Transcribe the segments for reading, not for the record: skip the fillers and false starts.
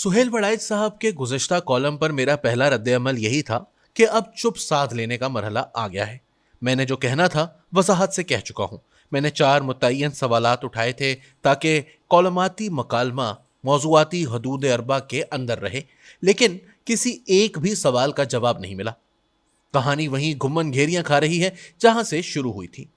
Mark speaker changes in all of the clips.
Speaker 1: सुहेल वड़ाइच साहब के गुज़िश्ता कॉलम पर मेरा पहला रद्द-ए-अमल यही था कि अब चुप साध लेने का मरहला आ गया है। मैंने जो कहना था वज़ाहत से कह चुका हूँ। मैंने 4 मुतय्यन सवालात उठाए थे ताकि कॉलमाती मकालमा मौज़ूआती हदूद अरबा के अंदर रहे, लेकिन किसी एक भी सवाल का जवाब नहीं मिला। कहानी वहीं घुमन घेरियां खा रही है जहां से शुरू हुई थी।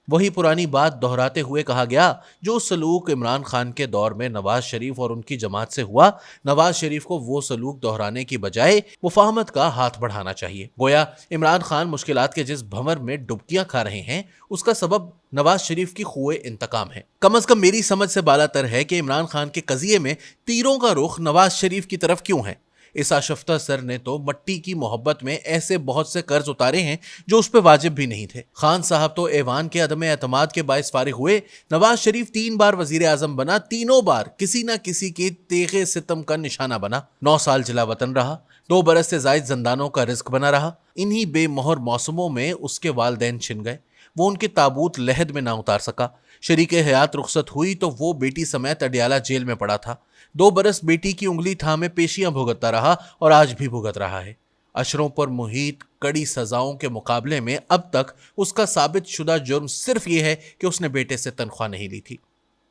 Speaker 1: वही पुरानी बात दोहराते हुए कहा गया जो सलूक इमरान खान के दौर में नवाज शरीफ और उनकी जमात से हुआ, नवाज शरीफ को वो सलूक दोहराने की बजाय मुफाहमत का हाथ बढ़ाना चाहिए। गोया इमरान खान मुश्किलात के जिस भंवर में डुबकियां खा रहे हैं उसका सबब नवाज शरीफ की खुए इंतकाम है। कम अज कम मेरी समझ से बालातर है कि इमरान खान के कजिए में तीरों का रुख नवाज शरीफ की तरफ क्यों है। इस आशफ्ता सर ने तो मट्टी की मोहब्बत में ऐसे बहुत से कर्ज उतारे हैं जो उस पर वाजिब भी नहीं थे। खान साहब तो ऐवान के अदम एतमाद के बायस फारिग हुए। नवाज शरीफ 3 बार वजीर आजम बना, तीनों बार किसी न किसी के तेगे सितम का निशाना बना। 9 साल जिला वतन रहा, 2 बरस से जायद जंदानों का रिस्क बना रहा। इन्हीं बेमोहर मौसमों में उसके वालदैन छिन गए। वो उनके ताबूत लहद में ना उतार सका। शरीके हयात रुखसत हुई तो वो बेटी समेत अडियाला जेल में पड़ा था। 2 बरस बेटी की उंगली थामे पेशियां भुगतता रहा और आज भी भुगत रहा है। अशरों पर मुहित कड़ी सजाओं के मुकाबले में अब तक उसका साबित शुदा जुर्म सिर्फ ये है कि उसने बेटे से तनख्वाह नहीं ली थी।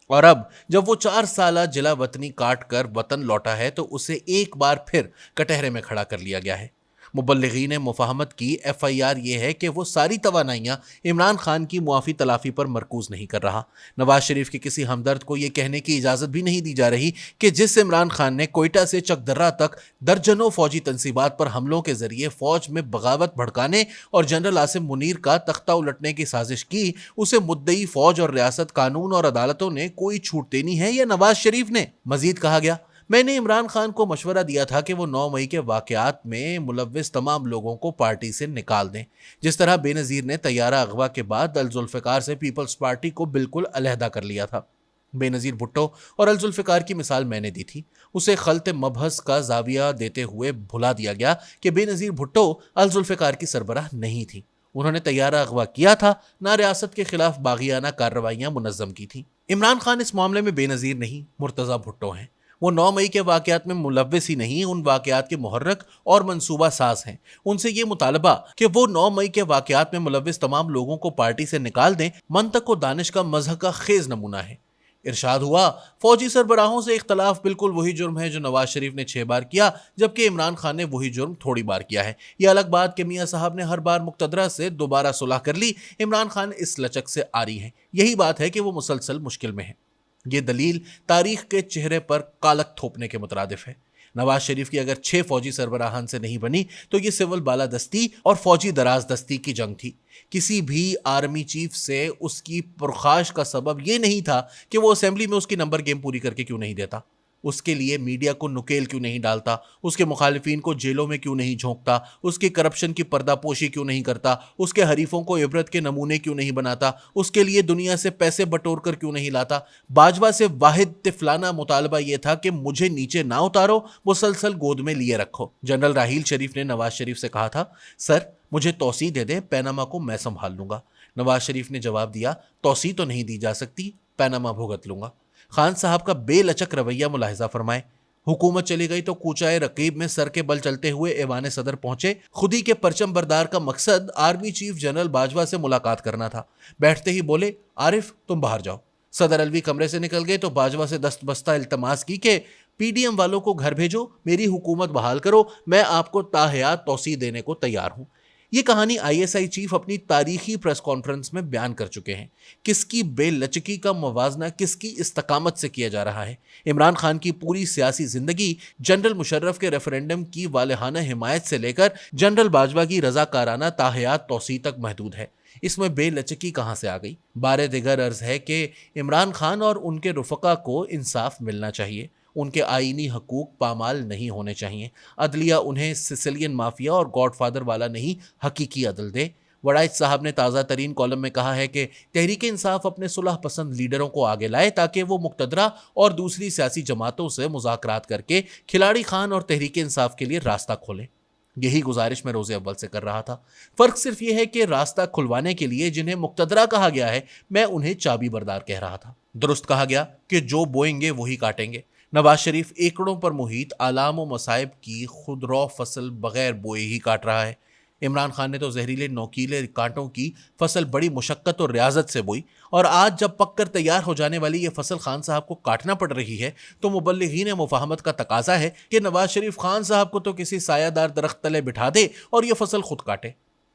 Speaker 1: और अब जब वो 4 साल जिला वतनी काट कर वतन लौटा है तो उसे एक बार फिर कटहरे में खड़ा कर लिया गया है। मुबल्लिगीन मुफाहमत की FIR ये है कि वो सारी तवानाइयाँ इमरान खान की मुआफ़ी तलाफ़ी पर मरकूज़ नहीं कर रहा। नवाज शरीफ के किसी हमदर्द को ये कहने की इजाज़त भी नहीं दी जा रही कि जिस इमरान खान ने कोयटा से चकदर्रा तक दर्जनों फौजी तंसीबात पर हमलों के जरिए फौज में बगावत भड़काने और जनरल आसिम मुनीर का तख्ता उलटने की साजिश की, उसे मुद्दई फौज और रियासत, कानून और अदालतों ने कोई छूट देनी है या नवाज शरीफ ने। मजीद कहा गया, मैंने इमरान खान को मशवरा दिया था कि वो 9 मई के वाकयात में मुलव्विस तमाम लोगों को पार्टी से निकाल दें। जिस तरह बेनज़ीर ने तैयारा अगवा के बाद अल-जुल्फ़िकार से पीपल्स पार्टी को बिल्कुल अलहदा कर लिया था। बेनज़ीर भुट्टो और अल-जुल्फ़िकार की मिसाल मैंने दी थी। उसे खल्त मबहस का जाविया देते हुए भुला दिया गया कि बेनज़ीर भुट्टो अल-जुल्फ़िकार की सरबराह नहीं थी। उन्होंने तैयारा अगवा किया था, ना रियासत के खिलाफ बागियाना कार्रवाइयाँ मुनज़्ज़म की थी। इमरान खान इस मामले में बेनज़ीर नहीं, मुर्तज़ा भुट्टो हैं। वो 9 मई के वाकयात में मुलव्विस ही नहीं, उन वाकयात के मुहर्रक और मंसूबा साज हैं। उनसे ये मुतालबा कि वो 9 मई के वाकयात में मुलव्विस तमाम लोगों को पार्टी से निकाल दें, मंतक व दानिश का मज़हब का खेज नमूना है। इरशाद हुआ, फौजी सरबराहों से इख्तलाफ बिल्कुल वही जुर्म है जो नवाज शरीफ ने 6 बार किया, जबकि इमरान खान ने वही जुर्म थोड़ी बार किया है। यह अलग बात कि मियाँ साहब ने हर बार मुक्तदरा से दोबारा सुलह कर ली। इमरान खान इस लचक से आरी हैं। यही बात है कि वो मुसलसल मुश्किल में है। ये दलील तारीख के चेहरे पर कालक थोपने के मुतरादिफ है। नवाज शरीफ की अगर 6 फौजी सरबराहान से नहीं बनी तो ये सिविल बालादस्ती और फौजी दराजदस्ती की जंग थी। किसी भी आर्मी चीफ से उसकी पुरखाश का सबब ये नहीं था कि वो असेंबली में उसकी नंबर गेम पूरी करके क्यों नहीं देता, उसके लिए मीडिया को नुकेल क्यों नहीं डालता, उसके मुखालिफिन को जेलों में क्यों नहीं झोंकता, उसकी करप्शन की पर्दापोशी क्यों नहीं करता, उसके हरीफों को इबरत के नमूने क्यों नहीं बनाता, उसके लिए दुनिया से पैसे बटोर कर क्यों नहीं लाता। बाजवा से वाहिद तिफलाना मुतालबा यह था कि मुझे नीचे ना उतारो, मुसलसल गोद में लिए रखो। जनरल राहील शरीफ ने नवाज शरीफ से कहा था, सर मुझे तौसी दे दें, पैनामा को मैं संभाल लूंगा। नवाज शरीफ ने जवाब दिया, तौसी तो नहीं दी जा सकती, पैनामा भुगत लूंगा। खान साहब का बेलचक रवैया मुलाहिजा फरमाए। हुकूमत चली गई तो कूचाए रकीब में सर के बल चलते हुए ऐवान सदर पहुंचे। खुदी के परचम बरदार का मकसद आर्मी चीफ जनरल बाजवा से मुलाकात करना था। बैठते ही बोले, आरिफ तुम बाहर जाओ। सदर अलवी कमरे से निकल गए तो बाजवा से दस्तबस्ता इल्तमास की कि PDM वालों को घर भेजो, मेरी हुकूमत बहाल करो, मैं आपको ताहयात तौसी देने को तैयार हूं। ये कहानी ISI चीफ अपनी तारीखी प्रेस कॉन्फ्रेंस में बयान कर चुके हैं। किसकी बेलचकी का मुवाजना किसकी इस्तकामत से किया जा रहा है। इमरान खान की पूरी सियासी जिंदगी जनरल मुशर्रफ के रेफरेंडम की वालिहाना हिमायत से लेकर जनरल बाजवा की रजाकाराना ताहयात तौसी तक महदूद है। इसमें बेलचकी कहाँ से आ गई। बारे दिगर अर्ज है कि इमरान खान और उनके रुफका को इंसाफ मिलना चाहिए। उनके आईनी हकूक पामाल नहीं होने चाहिए। अदलिया उन्हें सिसिलियन माफिया और गॉडफादर वाला नहीं, हकीकी अदल दे। वड़ाइच साहब ने ताज़ा तरीन कॉलम में कहा है कि तहरीक इंसाफ अपने सुलह पसंद लीडरों को आगे लाए ताकि वो मुक्तदरा और दूसरी सियासी जमातों से मुज़ाकरात करके खिलाड़ी खान और तहरीक इंसाफ के लिए रास्ता खोलें। यही गुजारिश मैं रोज़े अव्वल से कर रहा था। फ़र्क सिर्फ यह है कि रास्ता खुलवाने के लिए जिन्हें मुक्तदरा कहा गया है, मैं उन्हें चाबी बरदार कह रहा था। दुरुस्त कहा गया कि जो बोएंगे वही काटेंगे। نواز شریف ایکڑوں پر محیط آلام و مصائب کی خودرو فصل بغیر بوئے ہی کاٹ رہا ہے۔ عمران خان نے تو زہریلے نوکیلے کانٹوں کی فصل بڑی مشقت اور ریاضت سے بوئی، اور آج جب پک کر تیار ہو جانے والی یہ فصل خان صاحب کو کاٹنا پڑ رہی ہے تو مبلغین مفاہمت کا تقاضا ہے کہ نواز شریف خان صاحب کو تو کسی سایہ دار درخت تلے بٹھا دے اور یہ فصل خود کاٹے۔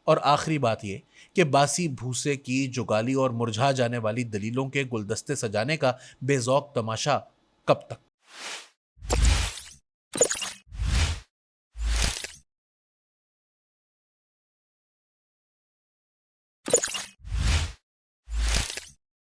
Speaker 1: اور آخری بات یہ کہ باسی بھوسے کی جگالی اور مرجھا جانے والی دلیلوں کے گلدستے سجانے کا بے ذوق تماشا کب تک؟